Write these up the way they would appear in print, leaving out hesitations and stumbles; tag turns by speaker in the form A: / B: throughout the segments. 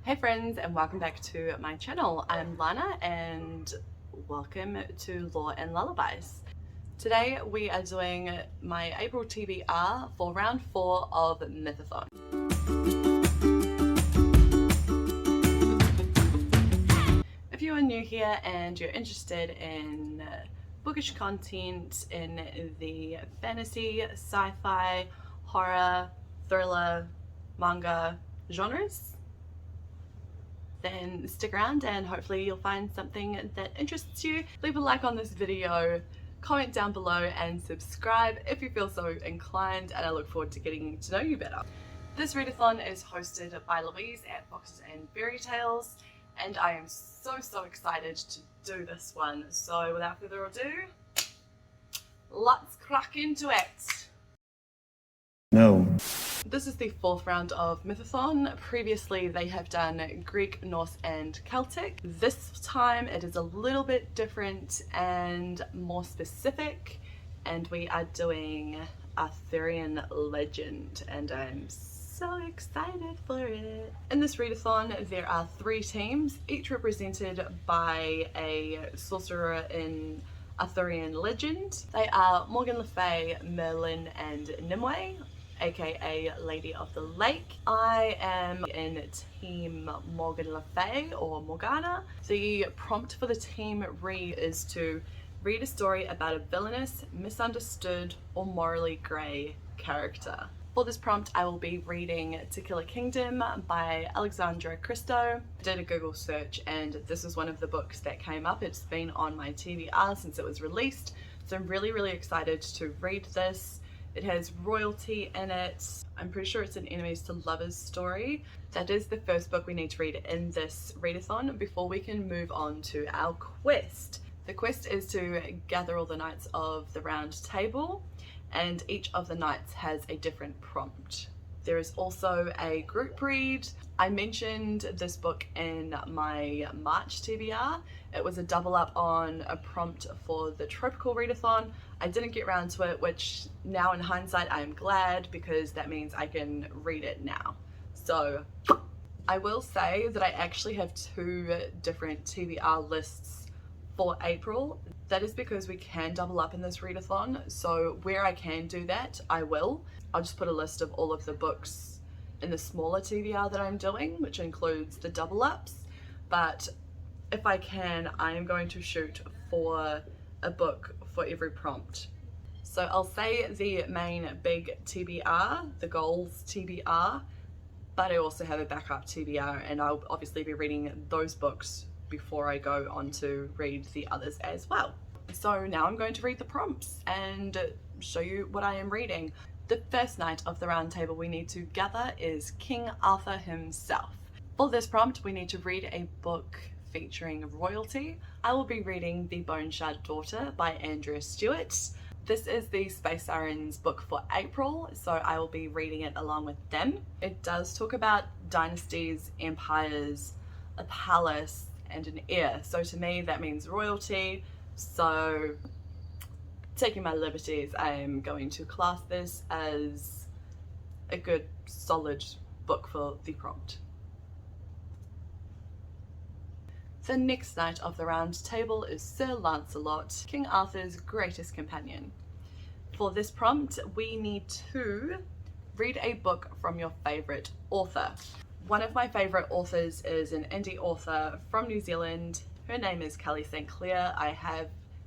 A: Hey friends, and welcome back to my channel. I'm Lana and welcome to Lore and Lullabies. Today we are doing my April TBR for round 4 of Mythothon. If you are new here and you're interested in bookish content in the fantasy, sci-fi, horror, thriller, manga genres, then stick around and hopefully you'll find something that interests you. Leave a like on this video, comment down below and subscribe if you feel so inclined, and I look forward to getting to know you better. This readathon is hosted by Louise at Boxes and Fairy Tales, and I am so excited to do this one. So without further ado, let's crack into it.
B: No.
A: This is the 4th round of Mythothon. Previously they have done Greek, Norse and Celtic. This time it is a little bit different and more specific, and we are doing Arthurian legend, and I'm so excited for it. In this readathon there are 3 teams, each represented by a sorcerer in Arthurian legend. They are Morgan Le Fay, Merlin and Nimue, aka Lady of the Lake. I am in team Morgan Le Fay, or Morgana. The prompt for the team read is to read a story about a villainous, misunderstood or morally grey character. For this prompt I will be reading To Kill a Kingdom by Alexandra Christo. I did a Google search and this is one of the books that came up. It's been on my TBR since it was released, so I'm really excited to read this. It has royalty in it. I'm pretty sure it's an enemies to lovers story. That is the first book we need to read in this readathon before we can move on to our quest. The quest is to gather all the knights of the round table, and each of the knights has a different prompt. There is also a group read. I mentioned this book in my March TBR. It was a double up on a prompt for the tropical readathon. I didn't get around to it, which now in hindsight I am glad, because that means I can read it now. So I will say that I actually have 2 different TBR lists for April. That is because we can double up in this readathon, so where I can do that I will. I'll just put a list of all of the books in the smaller TBR that I'm doing, which includes the double ups, but if I can, I am going to shoot for a book for every prompt. So I'll say the main big TBR, the goals TBR, but I also have a backup TBR, and I'll obviously be reading those books before I go on to read the others as well. So now I'm going to read the prompts and show you what I am reading. The first knight of the round table we need to gather is King Arthur himself. For this prompt we need to read a book featuring royalty. I will be reading The Bone Shard Daughter by Andrea Stewart. This is the Space Sirens book for April, so I will be reading it along with them. It does talk about dynasties, empires, a palace and an heir, so to me that means royalty. So taking my liberties, I am going to class this as a good solid book for the prompt. The next knight of the round table is Sir Lancelot, King Arthur's greatest companion. For this prompt we need to read a book from your favourite author. One of my favourite authors is an indie author from New Zealand. Her name is Kelly St. Clair. I have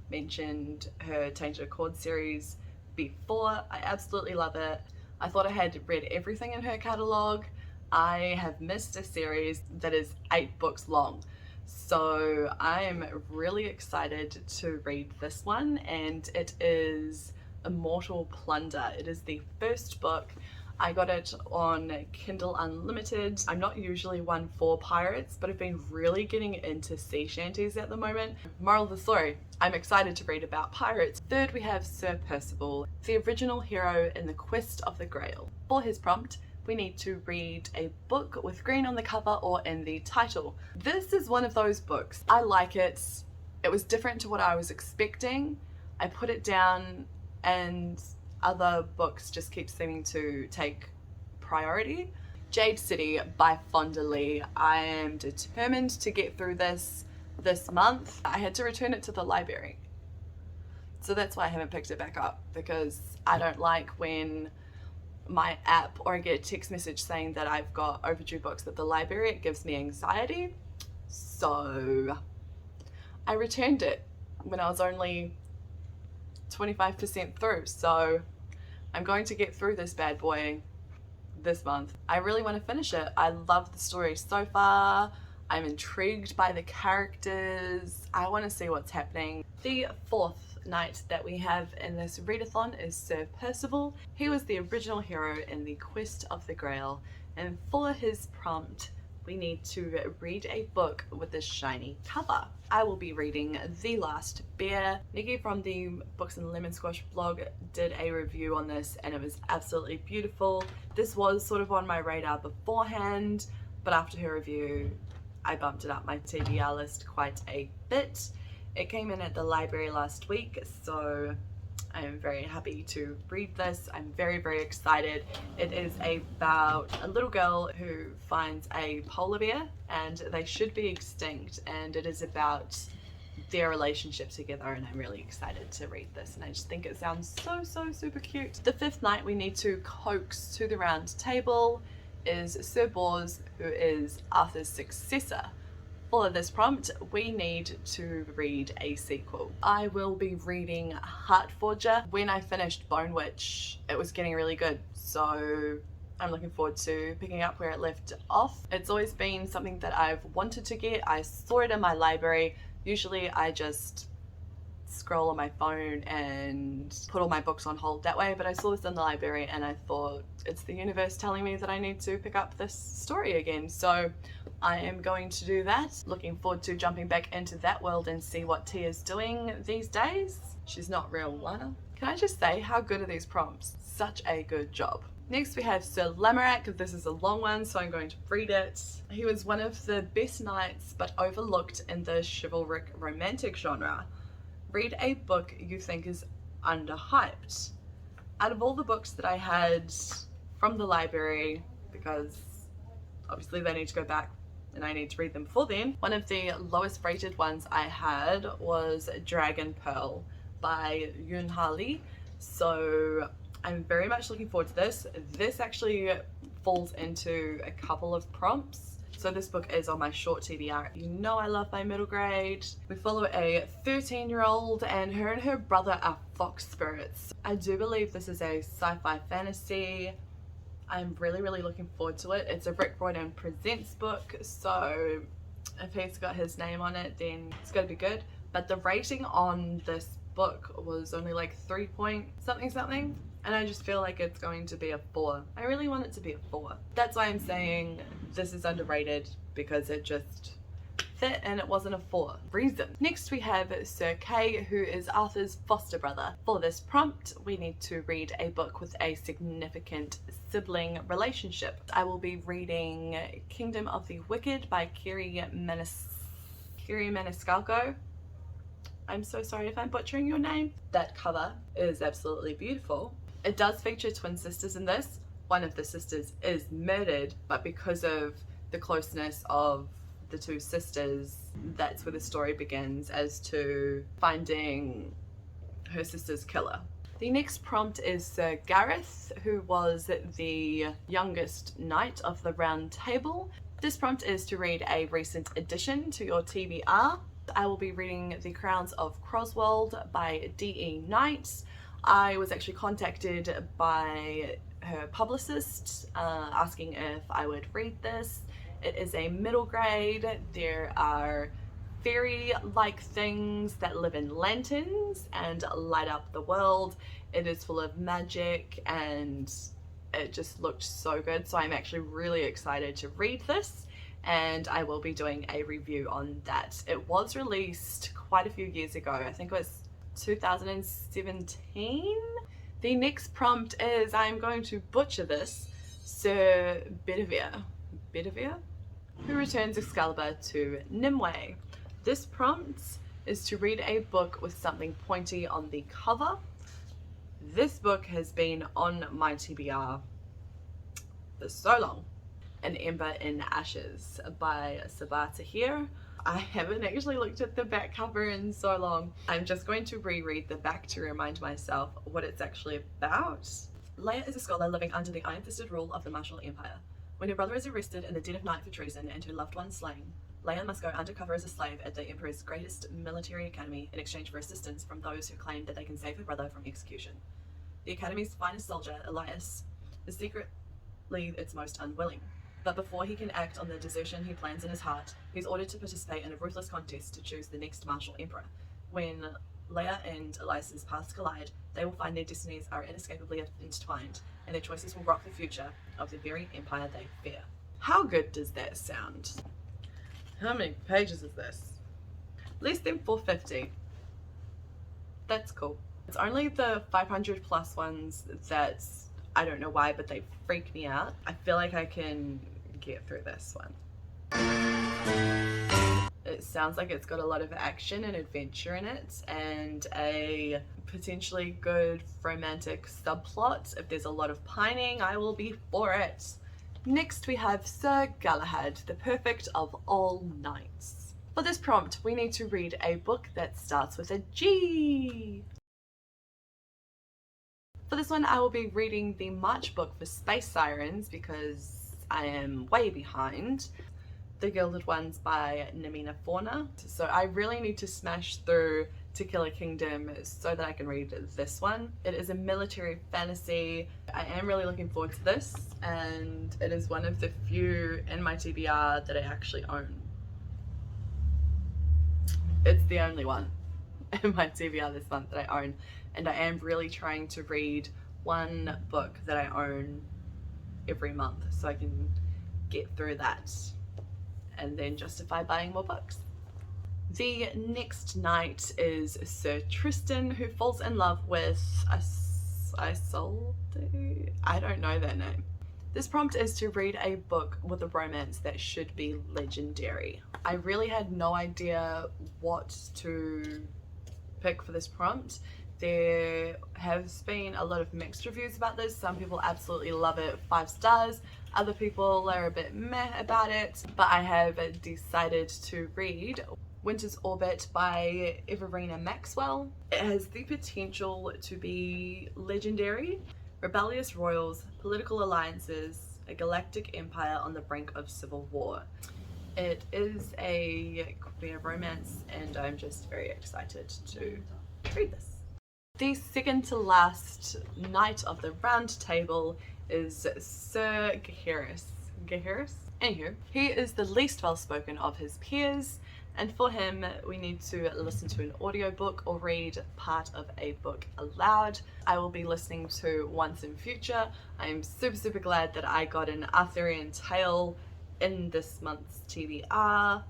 A: mentioned her Tainted Accord series before. I absolutely love it. I thought I had read everything in her catalogue. I have missed a series that is 8 books long. So I am really excited to read this one, and it is Immortal Plunder. It is the first book. I got it on Kindle Unlimited. I'm not usually one for pirates, but I've been really getting into sea shanties at the moment. Moral of the story, I'm excited to read about pirates. Third we have Sir Percival, the original hero in the Quest of the Grail. For his prompt, we need to read a book with green on the cover or in the title. This is one of those books. I like it. It was different to what I was expecting. I put it down and other books just keep seeming to take priority. Jade City by Fonda Lee. I am determined to get through this month. I had to return it to the library, so that's why I haven't picked it back up, because I don't like when my app or I get a text message saying that I've got overdue books at the library. It gives me anxiety. So I returned it when I was only 25% through, so I'm going to get through this bad boy this month. I really want to finish it. I love the story so far. I'm intrigued by the characters. I want to see what's happening. The fourth knight that we have in this readathon is Sir Percival. He was the original hero in the Quest of the Grail, and for his prompt we need to read a book with a shiny cover. I will be reading The Last Bear. Nikki from the Books and Lemon Squash blog did a review on this and it was absolutely beautiful. This was sort of on my radar beforehand, but after her review I bumped it up my TBR list quite a bit. It came in at the library last week, so I am very happy to read this. I'm very excited. It is about a little girl who finds a polar bear and they should be extinct, and it is about their relationship together, and I'm really excited to read this, and I just think it sounds so super cute. The fifth knight we need to coax to the round table is Sir Bors, who is Arthur's successor. For this prompt, we need to read a sequel. I will be reading Heartforger. When I finished Bone Witch, it was getting really good, so I'm looking forward to picking up where it left off. It's always been something that I've wanted to get. I saw it in my library. Usually I just scroll on my phone and put all my books on hold that way, but I saw this in the library and I thought it's the universe telling me that I need to pick up this story again, so I am going to do that. Looking forward to jumping back into that world and see what Tia's doing these days. She's not real Lana. Can I just say, how good are these prompts? Such a good job. Next we have Sir Lamorak. This is a long one, so I'm going to read it. He was one of the best knights but overlooked in the chivalric romantic genre. Read a book you think is underhyped. Out of all the books that I had from the library, because obviously they need to go back and I need to read them before then, one of the lowest rated ones I had was Dragon Pearl by Yoon Ha Lee. So I'm very much looking forward to this. This actually falls into a couple of prompts. So this book is on my short TBR. You know I love my middle grade. We follow a 13-year-old and her brother are fox spirits. I do believe this is a sci-fi fantasy. I'm really looking forward to it. It's a Rick Riordan Presents book, so if he's got his name on it, then it's gonna be good. But the rating on this book was only like 3 point something, and I just feel like it's going to be a 4. I really want it to be a 4. That's why I'm saying this is underrated, because it just fit and it wasn't a 4 reason. Next we have Sir Kay, who is Arthur's foster brother. For this prompt, we need to read a book with a significant sibling relationship. I will be reading Kingdom of the Wicked by Kiri Maniscalco. I'm so sorry if I'm butchering your name. That cover is absolutely beautiful. It does feature twin sisters in this. One of the sisters is murdered, but because of the closeness of the two sisters, that's where the story begins as to finding her sister's killer. The next prompt is Sir Gareth, who was the youngest knight of the Round Table. This prompt is to read a recent addition to your TBR. I will be reading The Crowns of Crossworld by D.E. Knight. I was actually contacted by her publicist asking if I would read this. It is a middle grade. There are fairy-like things that live in lanterns and light up the world. It is full of magic and it just looked so good, so I'm actually really excited to read this, and I will be doing a review on that. It was released quite a few years ago. I think it was 2017. The next prompt is, I'm going to butcher this, Sir Bedivere, who returns Excalibur to Nimue. This prompt is to read a book with something pointy on the cover. This book has been on my TBR for so long. An Ember in Ashes by Sabah Tahir. I haven't actually looked at the back cover in so long. I'm just going to reread the back to remind myself what it's actually about. Leia is a scholar living under the iron-fisted rule of the Martial Empire. When her brother is arrested in the dead of night for treason and her loved one slain, Leia must go undercover as a slave at the Emperor's greatest military academy in exchange for assistance from those who claim that they can save her brother from execution. The academy's finest soldier, Elias, is secretly its most unwilling. But before he can act on the desertion he plans in his heart, he's ordered to participate in a ruthless contest to choose the next martial emperor. When Leia and Elias's paths collide, they will find their destinies are inescapably intertwined, and their choices will rock the future of the very empire they fear. How good does that sound? How many pages is this? Less than 450. That's cool. It's only the 500 plus ones that I don't know why, but they freak me out. I feel like I can get through this one. It sounds like it's got a lot of action and adventure in it, and a potentially good romantic subplot. If there's a lot of pining, I will be for it. Next we have Sir Galahad, the perfect of all knights. For this prompt, we need to read a book that starts with a G. For this one, I will be reading the March book for Space Sirens because I am way behind. The Gilded Ones by Namina Fauna. So I really need to smash through To Kill a Kingdom so that I can read this one. It is a military fantasy. I am really looking forward to this, and it is one of the few in my TBR that I actually own. It's the only one in my TBR this month that I own, and I am really trying to read one book that I own every month so I can get through that and then justify buying more books. The next knight is Sir Tristan, who falls in love with Isolde? I don't know that name. This prompt is to read a book with a romance that should be legendary. I really had no idea what to pick for this prompt. There has been a lot of mixed reviews about this. Some people absolutely love it, 5 stars. Other people are a bit meh about it. But I have decided to read Winter's Orbit by Everina Maxwell. It has the potential to be legendary. Rebellious royals, political alliances, a galactic empire on the brink of civil war. It is a queer romance, and I'm just very excited to read this. The second to last knight of the round table is Sir Gaheris. Anywho, he is the least well spoken of his peers, and for him we need to listen to an audiobook or read part of a book aloud. I will be listening to Once in Future. I'm super glad that I got an Arthurian tale in this month's TBR.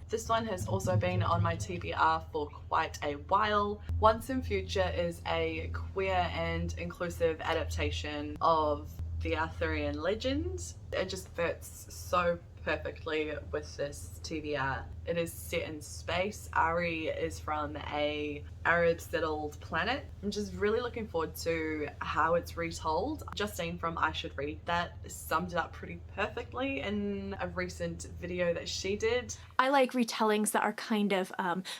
A: This one has also been on my TBR for quite a while. Once in Future is a queer and inclusive adaptation of the Arthurian legend. It just fits so perfectly with this TBR. It is set in space. Ari is from a Arab settled planet. I'm just really looking forward to how it's retold. Justine from I Should Read That summed it up pretty perfectly in a recent video that she did.
C: I like retellings that are kind of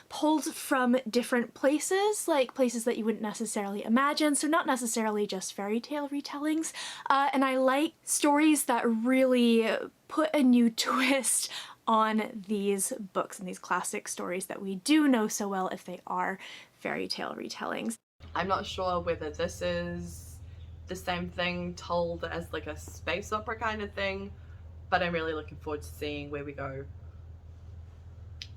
C: pulled from different places, like places that you wouldn't necessarily imagine, so not necessarily just fairy tale retellings. And I like stories that really put a new twist on these books and these classic stories that we do know so well if they are fairy tale retellings.
A: I'm not sure whether this is the same thing told as like a space opera kind of thing, but I'm really looking forward to seeing where we go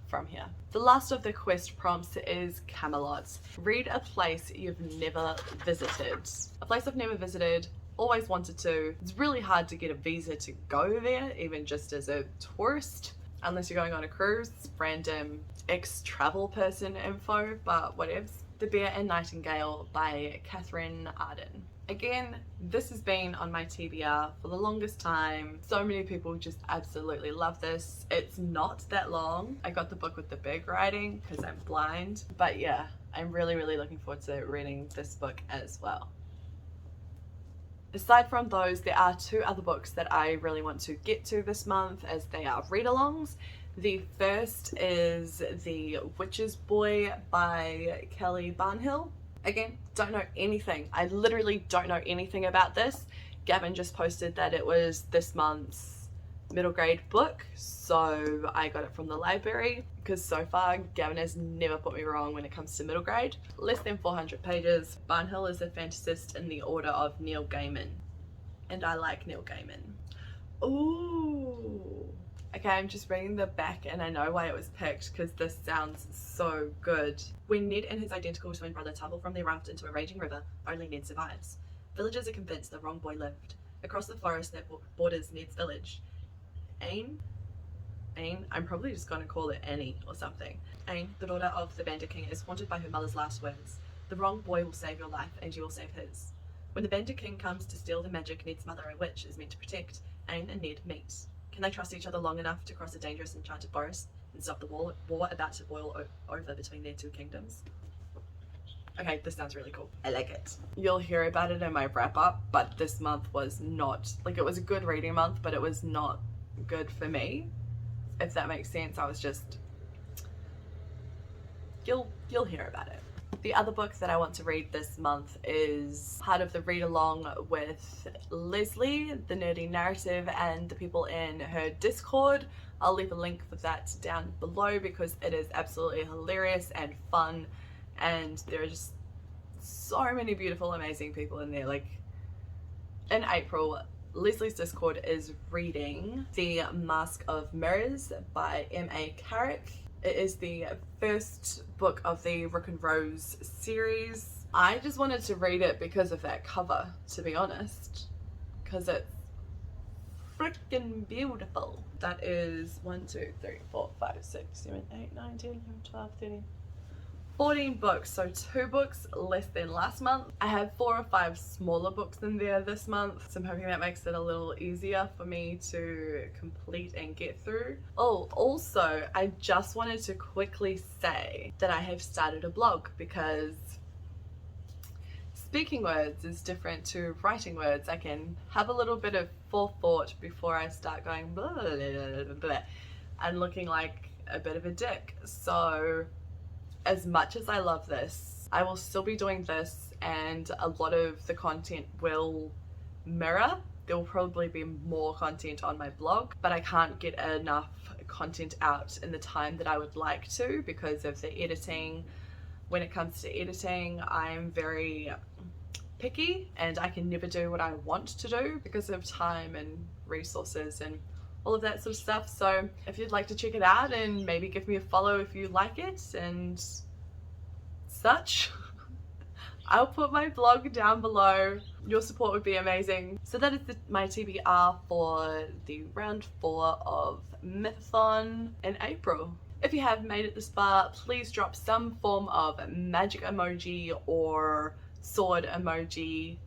A: from here. The last of the quest prompts is Camelot. Read a place you've never visited. A place I've never visited, always wanted to. It's really hard to get a visa to go there, even just as a tourist, unless you're going on a cruise. Random ex-travel person info, but whatevs. The Bear and Nightingale by Catherine Arden. Again, this has been on my TBR for the longest time. So many people just absolutely love this. It's not that long. I got the book with the big writing because I'm blind, but yeah, I'm really looking forward to reading this book as well. Aside from those, there are 2 other books that I really want to get to this month, as they are read-alongs. The first is The Witch's Boy by Kelly Barnhill. Again, don't know anything. I literally don't know anything about this. Gavin just posted that it was this month's middle grade book, so I got it from the library, because so far Gavin has never put me wrong when it comes to middle grade. Less than 400 pages. Barnhill is a fantasist in the order of Neil Gaiman, and I like Neil Gaiman. Ooh. Okay, I'm just reading the back and I know why it was picked, because this sounds so good. When Ned and his identical twin brother tumble from their raft into a raging river, only Ned survives. Villagers are convinced the wrong boy lived. Across the forest that borders Ned's village, Ain, I'm probably just going to call it Annie or something. Ain, the daughter of the Bandit King, is haunted by her mother's last words. The wrong boy will save your life and you will save his. When the Bandit King comes to steal the magic Ned's mother, a witch, is meant to protect, Ain and Ned meet. Can they trust each other long enough to cross a dangerous enchanted forest and stop the war about to boil over between their 2 kingdoms? Okay, this sounds really cool. I like it. You'll hear about it in my wrap up, but this month was not, like, it was a good reading month, but it was not good for me, if that makes sense. I was just, you'll hear about it. The other book that I want to read this month is part of the read along with Leslie, the nerdy narrative, and the people in her Discord. I'll leave a link for that down below, because it is absolutely hilarious and fun, and there are just so many beautiful, amazing people in there. Like, in April, Leslie's Discord is reading The Mask of Mirrors by M.A. Carrick. It is the first book of the Rick and Rose series. I just wanted to read it because of that cover, to be honest, because it's freaking beautiful. That is 1, 2, 3, 4, 5, 6, 7, 8, 9, 10, 11, 12, 13, 14 books, so 2 books less than last month. I have 4 or 5 smaller books in there this month, so I'm hoping that makes it a little easier for me to complete and get through. Oh, also, I just wanted to quickly say that I have started a blog, because speaking words is different to writing words. I can have a little bit of forethought before I start going blah, blah, blah, blah, blah, and looking like a bit of a dick. So as much as I love this, I will still be doing this, and a lot of the content will mirror. There will probably be more content on my blog, but I can't get enough content out in the time that I would like to because of the editing. When it comes to editing, I'm very picky, and I can never do what I want to do because of time and resources and all of that sort of stuff. So if you'd like to check it out and maybe give me a follow if you like it and such, I'll put my blog down below. Your support would be amazing. So that is my TBR for the round 4 of Mythothon in April. If you have made it this far, please drop some form of magic emoji or sword emoji,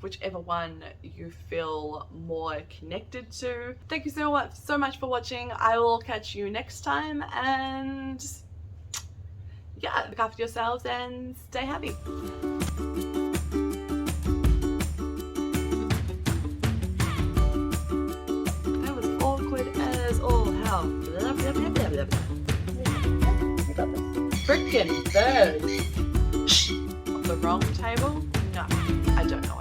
A: whichever one you feel more connected to. Thank you so much for watching. I will catch you next time, and yeah, look after yourselves and stay happy. That was awkward as all hell. Frickin' bird. Off the wrong table? No, I don't know.